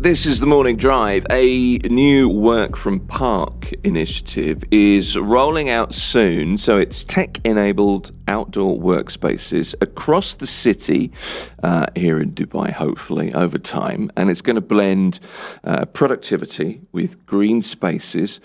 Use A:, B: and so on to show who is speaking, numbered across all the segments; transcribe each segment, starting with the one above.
A: This is the Morning Drive. A new Work from Park initiative is rolling out soon. So it's tech-enabled outdoor workspaces across the city here in Dubai, hopefully, over time. And it's going to blend productivity with green spaces.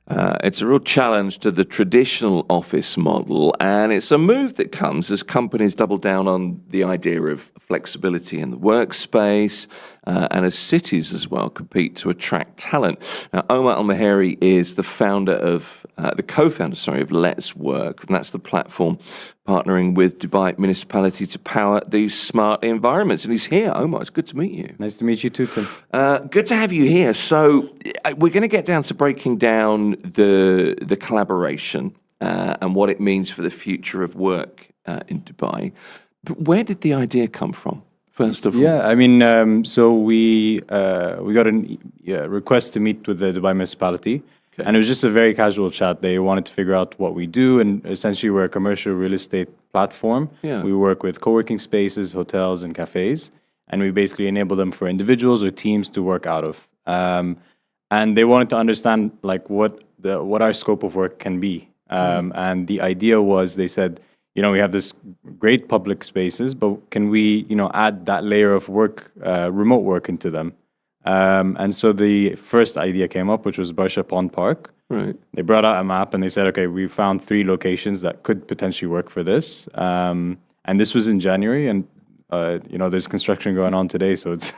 A: It's a real challenge to the traditional office model, and it's a move that comes as companies double down on the idea of flexibility in the workspace, and as cities as well compete to attract talent. Now, Omar AlMheiri is the co-founder, of Letswork, and that's the platform partnering with Dubai Municipality to power these smart environments. And he's here. Omar, it's good to meet you.
B: Nice to meet you too, Tim.
A: Good to have you here. So we're going to get down to breaking down the collaboration and what it means for the future of work in Dubai. But where did the idea come from, first of all?
B: Yeah, I mean, so we got a request to meet with the Dubai Municipality. Okay. And it was just a very casual chat. They wanted to figure out what we do, and essentially we're a commercial real estate platform.
A: Yeah.
B: We work with co-working spaces, hotels, and cafes, and we basically enable them for individuals or teams to work out of. And they wanted to understand like what our scope of work can be. And the idea was, they said, we have this great public spaces, but can we, add that layer of work, remote work into them? And so the first idea came up, which was Barsha Pond Park.
A: Right.
B: They brought out a map and they said, okay, we found 3 locations that could potentially work for this. And this was in January, and there's construction going on today, so it's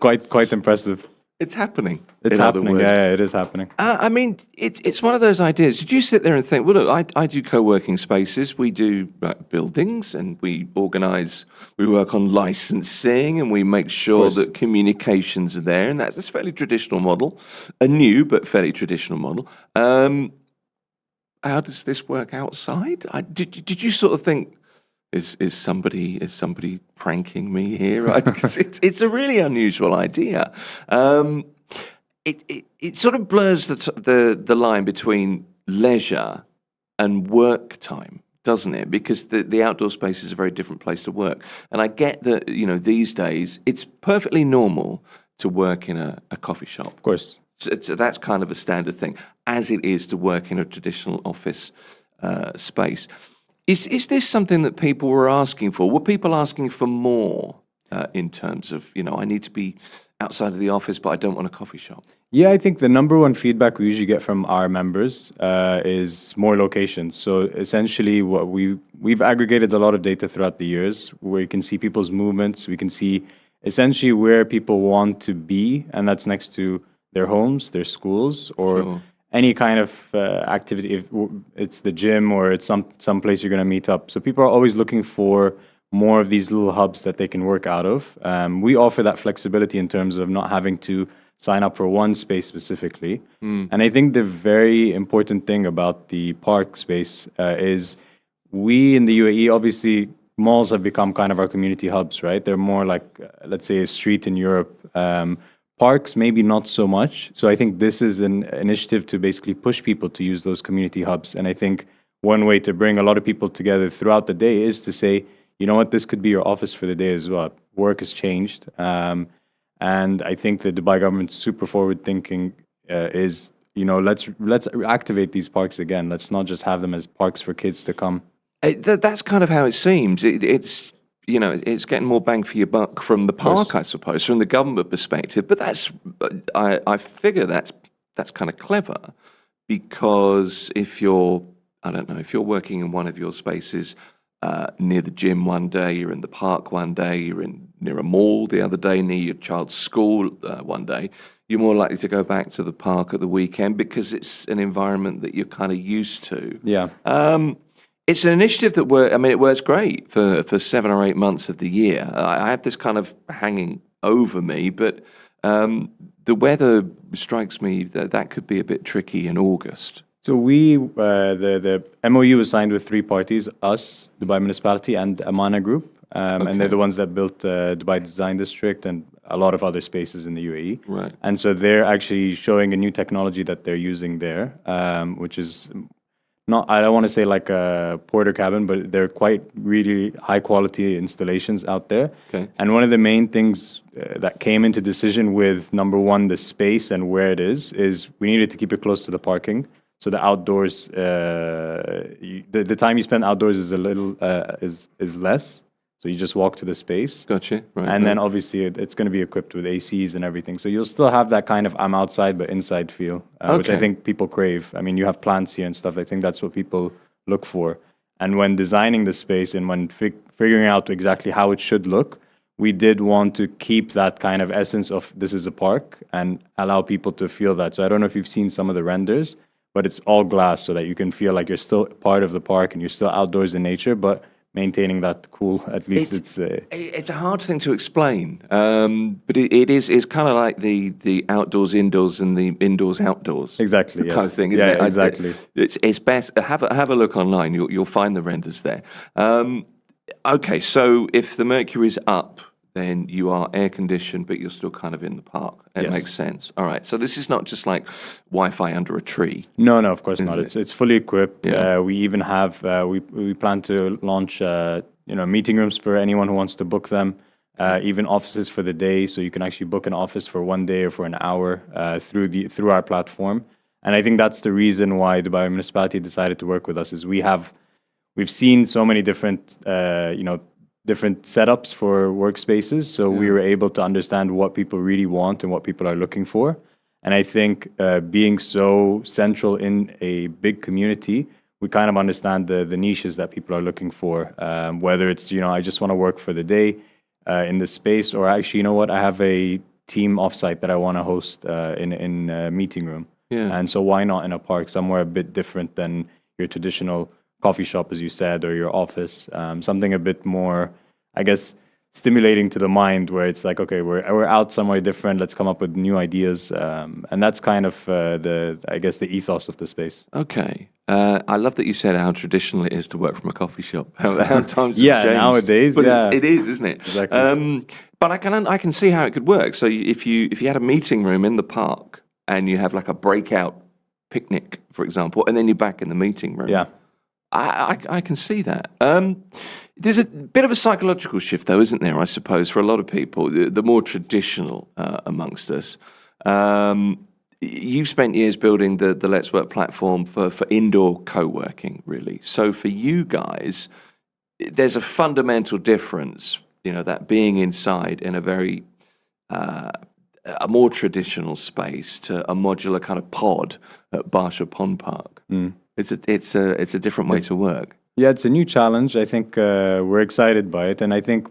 B: quite impressive.
A: It's happening.
B: It's happening. Yeah, it is happening.
A: I mean, it's one of those ideas. Did you sit there and think, well, look, I do co-working spaces. We do buildings, and we organize. We work on licensing, and we make sure that communications are there. And that's a fairly traditional model, a new but fairly traditional model. How does this work outside? Did you sort of think, Is somebody pranking me here? Right? 'Cause it's a really unusual idea. It sort of blurs the line between leisure and work time, doesn't it? Because the outdoor space is a very different place to work. And I get that these days it's perfectly normal to work in a coffee shop.
B: Of course,
A: so that's kind of a standard thing, as it is to work in a traditional office space. Is this something that people were asking for? Were people asking for more in terms of, I need to be outside of the office, but I don't want a coffee shop?
B: Yeah, I think the number one feedback we usually get from our members is more locations. So essentially, what we've aggregated a lot of data throughout the years, where you can see people's movements. We can see essentially where people want to be, and that's next to their homes, their schools, or any kind of activity, if it's the gym or it's some place you're going to meet up. So people are always looking for more of these little hubs that they can work out of. We offer that flexibility in terms of not having to sign up for one space specifically. And I think the very important thing about the park space is we in the UAE, obviously, malls have become kind of our community hubs, right? They're more like, let's say, a street in Europe. Parks, maybe not so much. So I think this is an initiative to basically push people to use those community hubs. And I think one way to bring a lot of people together throughout the day is to say, you know what, this could be your office for the day as well. Work has changed. And I think the Dubai government's super forward thinking is, let's activate these parks again. Let's not just have them as parks for kids to come.
A: That's kind of how it seems. It's getting more bang for your buck from the park, I suppose, from the government perspective. But I figure that's kind of clever, because if you're working in one of your spaces near the gym one day, you're in the park one day, you're near a mall the other day, near your child's school one day, you're more likely to go back to the park at the weekend because it's an environment that you're kind of used to.
B: Yeah.
A: It's an initiative that it works great for 7 or 8 months of the year. I have this kind of hanging over me, but the weather strikes me that could be a bit tricky in August.
B: So the MOU was signed with 3 parties, us, Dubai Municipality, and Amana Group. And they're the ones that built Dubai Design District and a lot of other spaces in the UAE.
A: Right.
B: And so they're actually showing a new technology that they're using there, which is not, I don't want to say like a porter cabin, but they're quite really high quality installations out there.
A: Okay.
B: And one of the main things that came into decision with number one, the space and where it is we needed to keep it close to the parking. So the outdoors, the time you spend outdoors is a little is less. So you just walk to the space.
A: Gotcha. Right.
B: And then obviously it's going to be equipped with ACs and everything. So you'll still have that kind of I'm outside but inside feel, which I
A: Okay.
B: think people crave. I mean, you have plants here and stuff. I think that's what people look for. And when designing the space and when figuring out exactly how it should look, we did want to keep that kind of essence of this is a park and allow people to feel that. So I don't know if you've seen some of the renders, but it's all glass so that you can feel like you're still part of the park and you're still outdoors in nature, but maintaining that cool. At least
A: it's a hard thing to explain, but it's kind of like the outdoors indoors and the indoors outdoors
B: exactly
A: kind of thing, isn't
B: yeah,
A: it?
B: exactly.
A: It's best have a look online. You'll find the renders there. Okay, so if the mercury's up, then you are air conditioned, but you're still kind of in the park. It
B: Yes.
A: makes sense. All right, so this is not just like Wi-Fi under a tree.
B: No, of course not. It's fully equipped.
A: Yeah.
B: We even have we plan to launch meeting rooms for anyone who wants to book them. Even offices for the day, so you can actually book an office for one day or for an hour through our platform. And I think that's the reason why Dubai Municipality decided to work with us. Is we've seen so many different different setups for workspaces, so we were able to understand what people really want and what people are looking for. And I think being so central in a big community, we kind of understand the niches that people are looking for. Whether it's I just want to work for the day in this space, or actually I have a team offsite that I want to host in a meeting room.
A: Yeah.
B: And so why not in a park somewhere a bit different than your traditional coffee shop, as you said, or your office, something a bit more, I guess, stimulating to the mind, where it's like, okay, we're out somewhere different. Let's come up with new ideas, and that's kind of the ethos of the space.
A: Okay. I love that you said how traditional it is to work from a coffee shop. How times have
B: Yeah,
A: changed.
B: nowadays,
A: but
B: yeah.
A: it is, isn't it?
B: Exactly.
A: But I can see how it could work. So if you had a meeting room in the park and you have like a breakout picnic, for example, and then you're back in the meeting room.
B: Yeah.
A: I can see that. There's a bit of a psychological shift, though, isn't there? I suppose for a lot of people, the more traditional amongst us. You've spent years building the Letswork platform for indoor co-working, really. So for you guys, there's a fundamental difference. That being inside in a very a more traditional space to a modular kind of pod at Barsha Pond Park. It's a different way to work.
B: Yeah, it's a new challenge. I think we're excited by it, and I think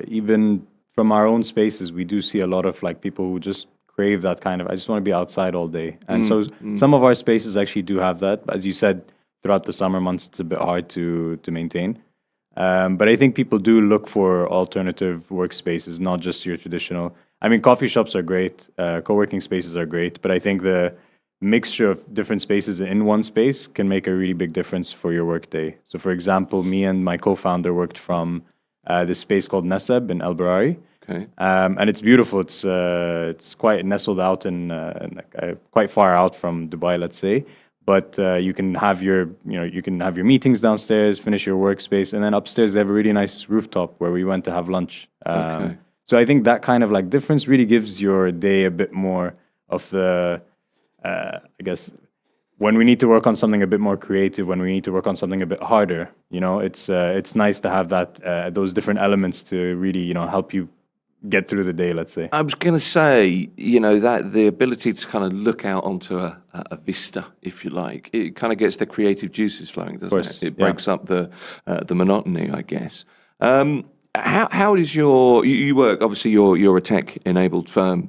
B: even from our own spaces, we do see a lot of like people who just crave that kind of. I just want to be outside all day, and so some of our spaces actually do have that. As you said, throughout the summer months, it's a bit hard to maintain. But I think people do look for alternative workspaces, not just your traditional. I mean, coffee shops are great, co-working spaces are great, but I think the mixture of different spaces in one space can make a really big difference for your workday. So, for example, me and my co-founder worked from this space called Neseb in El Barari.
A: Okay.
B: And it's beautiful. It's quite nestled out in quite far out from Dubai, let's say. But you can have your meetings downstairs, finish your workspace, and then upstairs they have a really nice rooftop where we went to have lunch.
A: Okay.
B: So I think that kind of like difference really gives your day a bit more of the, I guess, when we need to work on something a bit more creative, when we need to work on something a bit harder, it's nice to have that those different elements to really help you get through the day, let's say.
A: I was going to say, that the ability to kind of look out onto a vista, if you like, it kind of gets the creative juices flowing, doesn't it? It breaks up the monotony, I guess. How is you work? Obviously, you're a tech-enabled firm.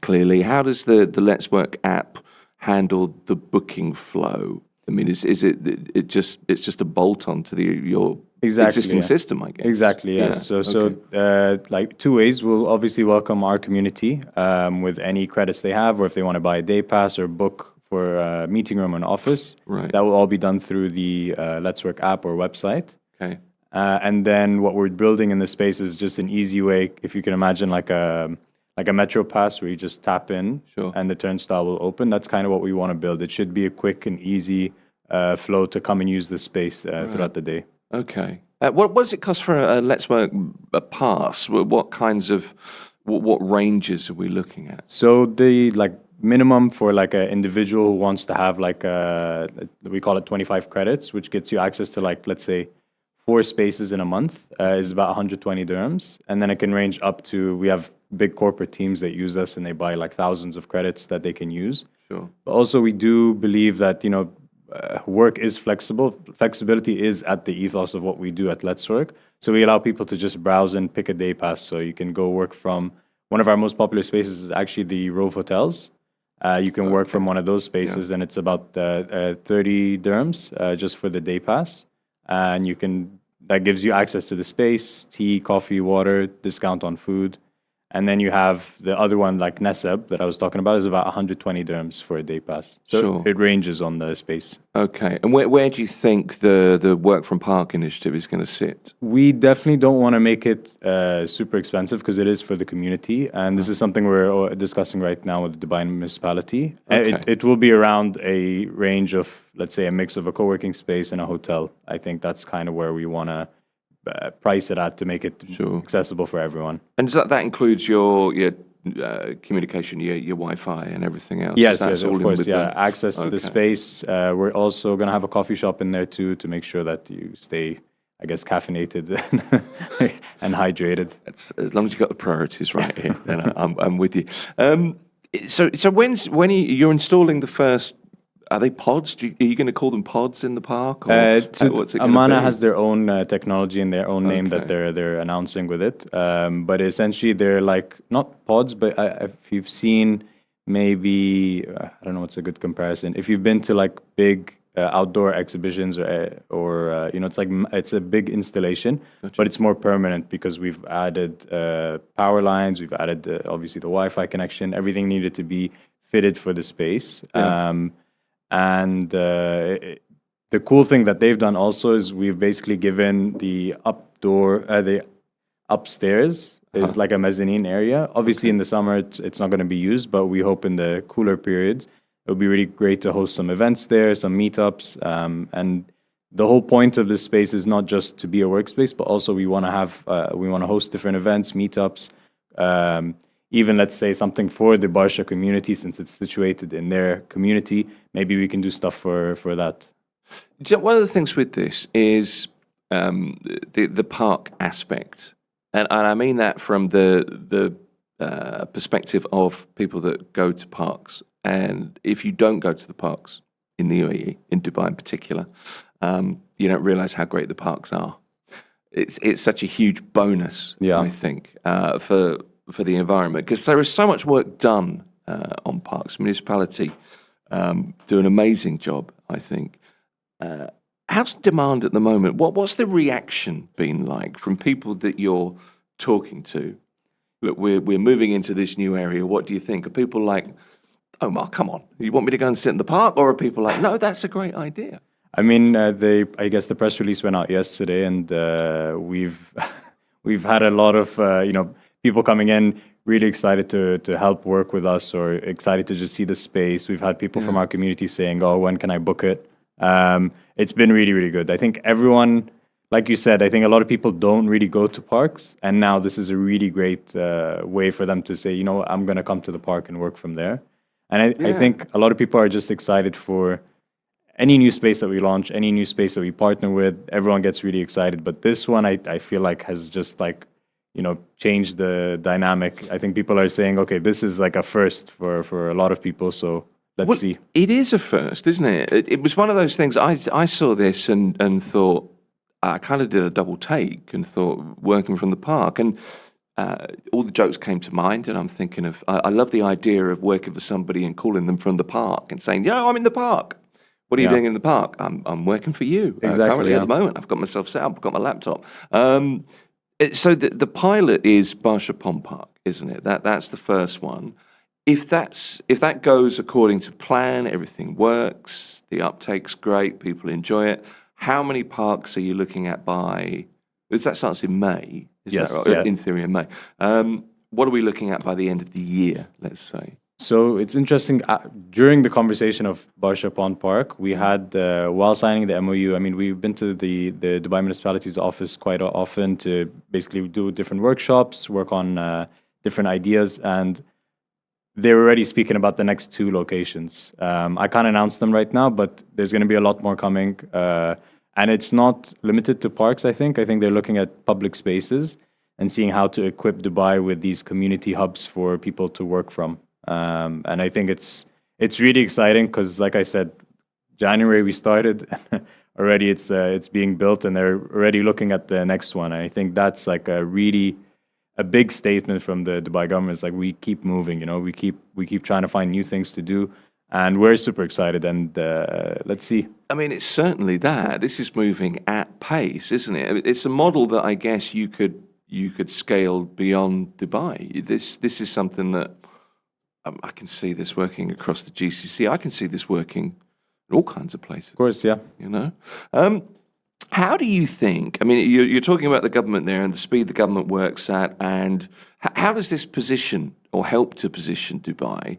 A: Clearly, how does the Letswork app handle the booking flow? I mean, is it just a bolt on to your existing system, I guess?
B: Exactly, yes.
A: Yeah.
B: So like two ways. We'll obviously welcome our community with any credits they have, or if they want to buy a day pass or book for a meeting room or an office.
A: Right.
B: That will all be done through the Letswork app or website.
A: Okay.
B: And then what we're building in this space is just an easy way, if you can imagine like a metro pass where you just tap in
A: Sure.
B: and the turnstile will open. That's kind of what we want to build. It should be a quick and easy flow to come and use the space throughout the day.
A: Okay. What does it cost for a Letswork a pass? What kinds of what ranges are we looking at?
B: So the minimum for like an individual who wants to have we call it 25 credits, which gets you access to let's say 4 spaces in a month, is about 120 dirhams. And then it can range up to, we have big corporate teams that use us and they buy thousands of credits that they can use.
A: Sure.
B: But also we do believe that, work is flexible. Flexibility is at the ethos of what we do at Letswork. So we allow people to just browse and pick a day pass. So you can go work from, one of our most popular spaces is actually the Rove Hotels. You can work from one of those spaces and it's about 30 dirhams just for the day pass. And that gives you access to the space, tea, coffee, water, discount on food. And then you have the other one, like Neseb, that I was talking about, is about 120 dirhams for a day pass. So it ranges on the space.
A: Okay. And where do you think the Work from Park initiative is going to sit?
B: We definitely don't want to make it super expensive because it is for the community. And this is something we're discussing right now with the Dubai Municipality.
A: Okay.
B: It will be around a range of, let's say, a mix of a co-working space and a hotel. I think that's kind of where we want to price it at to make it accessible for everyone.
A: And that includes your communication, your Wi-Fi and everything else?
B: Yes, of course, access to the space. We're also going to have a coffee shop in there too to make sure that you stay, I guess, caffeinated and hydrated.
A: As long as you've got the priorities right here, then I'm with you. So when you're installing the first, are they pods? Are you going to call them pods in the park? Or what's it
B: Amana has their own technology and their own name that they're announcing with it. But essentially, they're not pods, but if you've seen maybe, I don't know what's a good comparison. If you've been to big outdoor exhibitions or it's a big installation, but it's more permanent because we've added power lines, we've added obviously the Wi-Fi connection, everything needed to be fitted for the space. And the cool thing that they've done also is we've basically given the upstairs is like a mezzanine area. Obviously, in the summer, it's not going to be used, but we hope in the cooler periods, it would be really great to host some events there, some meetups. And the whole point of this space is not just to be a workspace, but also we want to host different events, meetups, even let's say something for the Barsha community, since it's situated in their community. Maybe we can do stuff for that.
A: One of the things with this is the park aspect, and I mean that from the perspective of people that go to parks. And if you don't go to the parks in the UAE, in Dubai in particular, you don't realize how great the parks are. It's such a huge bonus, I think, for the environment, because there is so much work done on parks. Municipality do an amazing job, I think. How's the demand at the moment? What's the reaction been like from people that you're talking to? Look, we're moving into this new area. What do you think? Are people like, Omar, come on, you want me to go and sit in the park? Or are people like, no, that's a great idea?
B: I mean, I guess the press release went out yesterday, and we've had a lot of people coming in really excited to help work with us or excited to just see the space. We've had people from our community saying, "Oh, when can I book it?" It's been really, really good. I think everyone, like you said, I think a lot of people don't really go to parks, and now this is a really great way for them to say, I'm going to come to the park and work from there. And I think a lot of people are just excited for any new space that we launch, any new space that we partner with. Everyone gets really excited. But this one, I feel like has just changed the dynamic. I think people are saying, okay, this is like a first for a lot of people. So let's see.
A: It is a first, isn't it? It was one of those things. I saw this and thought, I kind of did a double take and thought, working from the park. And all the jokes came to mind, and I'm thinking of, I love the idea of working for somebody and calling them from the park and saying, I'm in the park. What are you doing in the park? I'm working for you.
B: Exactly.
A: Currently at the moment, I've got myself set up, I've got my laptop. So the pilot is Barsha Pond Park, isn't it? That's the first one. If that goes according to plan, everything works, the uptake's great, people enjoy it. How many parks are you looking at by? Because that starts in May. Is that right? In theory, in May. What are we looking at by the end of the year? Let's say.
B: So it's interesting. During the conversation of Barsha Pond Park, we had, while signing the MOU, I mean, we've been to the Dubai Municipality's office quite often to basically do different workshops, work on different ideas, and they're already speaking about the next two locations. I can't announce them right now, but there's going to be a lot more coming. And it's not limited to parks, I think. I think they're looking at public spaces and seeing how to equip Dubai with these community hubs for people to work from. And I think it's really exciting because, like I said, January we started, already it's being built, and they're already looking at the next one. And I think that's like a big statement from the Dubai government. It's like we keep moving, we keep trying to find new things to do, and we're super excited. And let's see.
A: I mean, it's certainly that. This is moving at pace, isn't it? I mean, it's a model that I guess you could scale beyond Dubai. This is something that I can see this working across the GCC. I can see this working in all kinds of places.
B: Of course, yeah.
A: How do you think? I mean, you're talking about the government there and the speed the government works at, and how does this position or help to position Dubai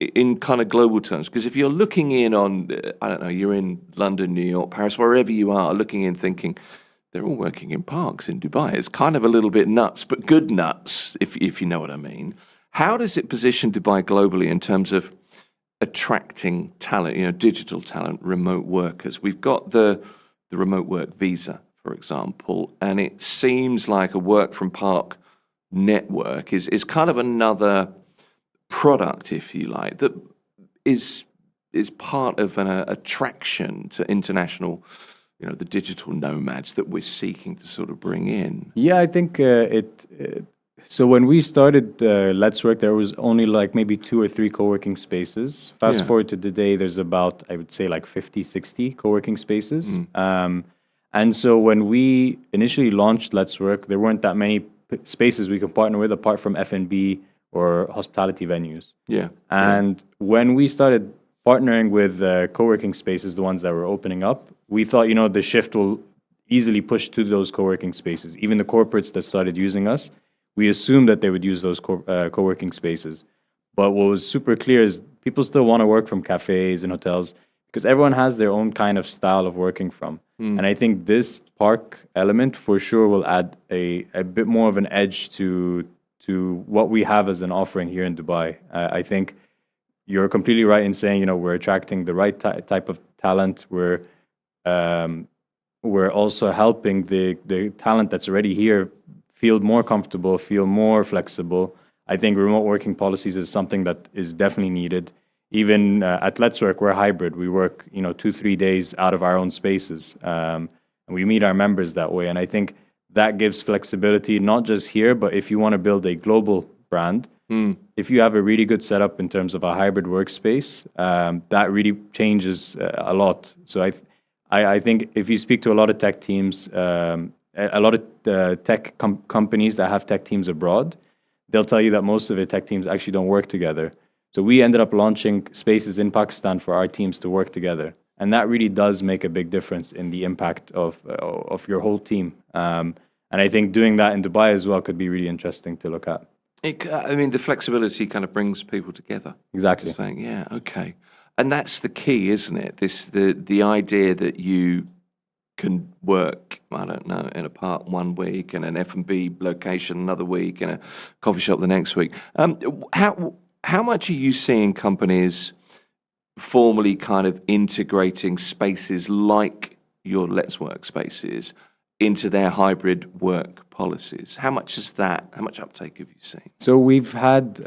A: in kind of global terms? Because if you're looking in on, I don't know, you're in London, New York, Paris, wherever you are, looking in thinking, they're all working in parks in Dubai. It's kind of a little bit nuts, but good nuts, if you know what I mean. How does it position Dubai globally in terms of attracting talent, digital talent, remote workers? We've got the remote work visa, for example, and it seems like a work from park network is kind of another product, if you like, that is part of an attraction to international, the digital nomads that we're seeking to sort of bring in.
B: Yeah, I think so when we started Letswork, there was only like maybe 2 or 3 co-working spaces. Fast forward to today, there's about, I would say, like 50, 60 co-working spaces. And so when we initially launched Letswork, there weren't that many spaces we could partner with apart from F&B or hospitality venues. And when we started partnering with co-working spaces, the ones that were opening up, we thought, the shift will easily push to those co-working spaces. Even the corporates that started using us, we assumed that they would use those co-working spaces. But what was super clear is people still want to work from cafes and hotels because everyone has their own kind of style of working from. And I think this park element for sure will add a bit more of an edge to what we have as an offering here in Dubai. I think you're completely right in saying, we're attracting the right type of talent. We're also helping the talent that's already here feel more comfortable, feel more flexible. I think remote working policies is something that is definitely needed. Even at Letswork, we're hybrid. We work, 2-3 days out of our own spaces. And we meet our members that way. And I think that gives flexibility, not just here, but if you want to build a global brand, if you have a really good setup in terms of a hybrid workspace, that really changes a lot. So I think if you speak to a lot of tech teams, a lot of tech companies that have tech teams abroad, they'll tell you that most of their tech teams actually don't work together. So we ended up launching spaces in Pakistan for our teams to work together. And that really does make a big difference in the impact of your whole team. And I think doing that in Dubai as well could be really interesting to look at.
A: The flexibility kind of brings people together.
B: Exactly.
A: Just saying, yeah, okay. And that's the key, isn't it? The idea that you can work, I don't know, in a park one week, in an F&B location another week, in a coffee shop the next week. How much are you seeing companies formally kind of integrating spaces like your Letswork spaces into their hybrid work policies? How much uptake have you seen?
B: So we've had,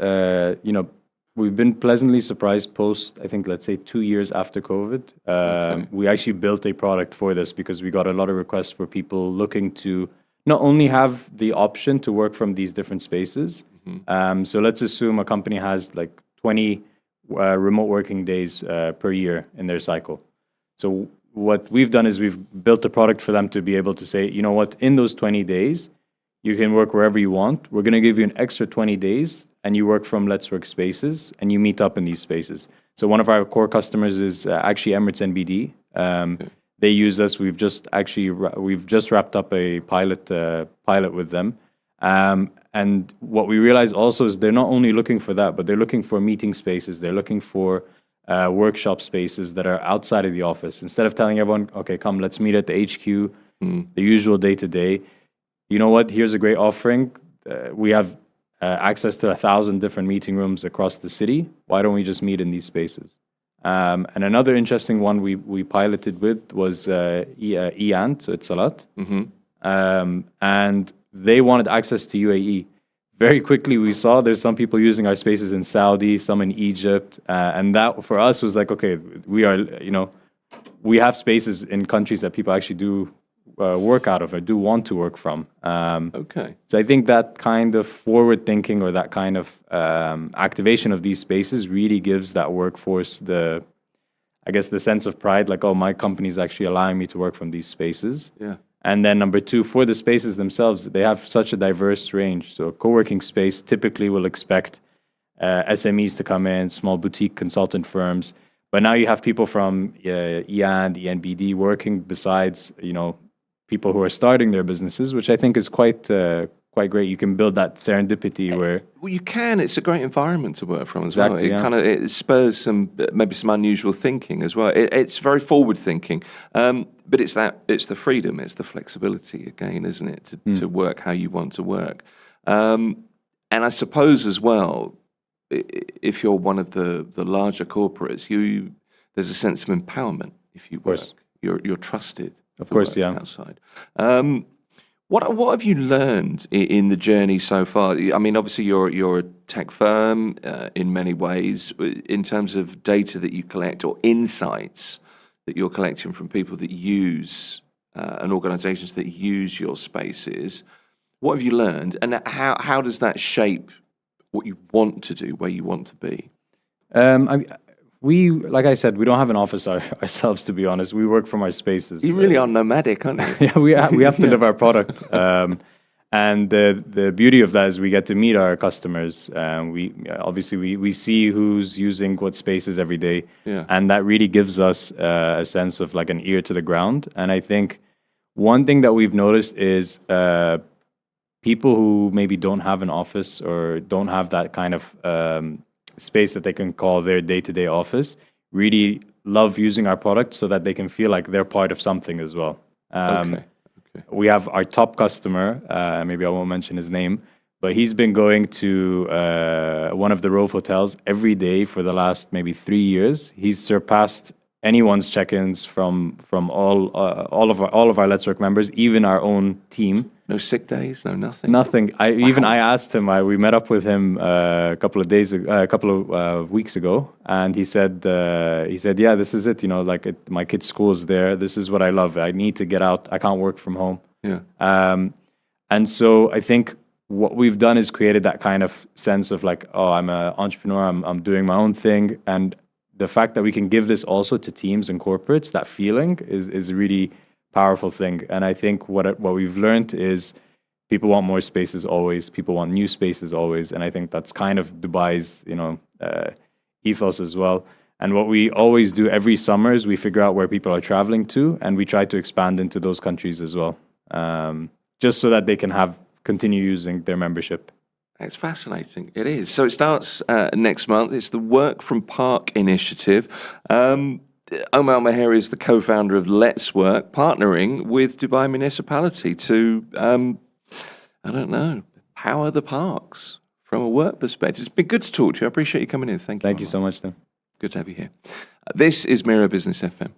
B: we've been pleasantly surprised post, I think, let's say 2 years after COVID. We actually built a product for this because we got a lot of requests for people looking to not only have the option to work from these different spaces. So let's assume a company has like 20 remote working days per year in their cycle. So what we've done is we've built a product for them to be able to say, in those 20 days, you can work wherever you want. We're going to give you an extra 20 days and you work from Letswork spaces and you meet up in these spaces. So one of our core customers is actually Emirates NBD. They use us. We've just wrapped up a pilot with them. And what we realize also is they're not only looking for that, but they're looking for meeting spaces. They're looking for workshop spaces that are outside of the office. Instead of telling everyone, okay, come, let's meet at the HQ, the usual day-to-day. You know what? Here's a great offering. We have access to 1,000 different meeting rooms across the city. Why don't we just meet in these spaces? And another interesting one we piloted with was EANT, so it's Salat. And they wanted access to UAE. Very quickly, we saw there's some people using our spaces in Saudi, some in Egypt. And that for us was like, okay, we have spaces in countries that people actually do work out of or do want to work from.
A: Okay.
B: So I think that kind of forward thinking or that kind of activation of these spaces really gives that workforce the sense of pride, like, oh, my company is actually allowing me to work from these spaces.
A: Yeah.
B: And then number two, for the spaces themselves, they have such a diverse range. So a co-working space typically will expect SMEs to come in, small boutique consultant firms. But now you have people from EAN, the NBD working besides, people who are starting their businesses, which I think is quite great. You can build that serendipity where...
A: Well, you can. It's a great environment to work from as
B: Exactly,
A: well. It spurs maybe some unusual thinking as well. It's very forward thinking, but it's the freedom, it's the flexibility again, isn't it, to work how you want to work. And I suppose as well, if you're one of the larger corporates, there's a sense of empowerment if you work. You're trusted.
B: Of course, yeah.
A: Outside. What have you learned in the journey so far? I mean, obviously you're a tech firm in many ways in terms of data that you collect or insights that you're collecting from people that use and organizations that use your spaces. What have you learned, and how does that shape what you want to do, where you want to be?
B: We, like I said, we don't have an office ourselves, to be honest. We work from our spaces.
A: You really are nomadic, aren't you?
B: Yeah, we have to live our product. And the beauty of that is we get to meet our customers. We see who's using what spaces every day.
A: Yeah.
B: And that really gives us a sense of like an ear to the ground. And I think one thing that we've noticed is people who maybe don't have an office or don't have that kind of space that they can call their day-to-day office really love using our product so that they can feel like they're part of something as well.
A: Okay.
B: We have our top customer, maybe I won't mention his name, but he's been going to one of the Rove hotels every day for the last maybe 3 years. He's surpassed anyone's check-ins from all of our Letswork members, even our own team.
A: No sick days, no nothing.
B: Nothing. I asked him. We met up with him a couple of weeks ago, and he said, yeah, this is it. My kid's school is there. This is what I love. I need to get out. I can't work from home.
A: Yeah.
B: And so I think what we've done is created that kind of sense of like, oh, I'm an entrepreneur. I'm doing my own thing, and the fact that we can give this also to teams and corporates, that feeling is a really powerful thing. And I think what we've learned is people want more spaces always. People want new spaces always. And I think that's kind of Dubai's, ethos as well. And what we always do every summer is we figure out where people are traveling to, and we try to expand into those countries as well, just so that they can continue using their membership.
A: It's fascinating. It is. So it starts next month. It's the Work from Park initiative. Omar AlMheiri is the co-founder of Letswork, partnering with Dubai Municipality to, power the parks from a work perspective. It's been good to talk to you. I appreciate you coming in. Thank you.
B: Thank you so much, Tim.
A: Good to have you here. This is Mirror Business FM.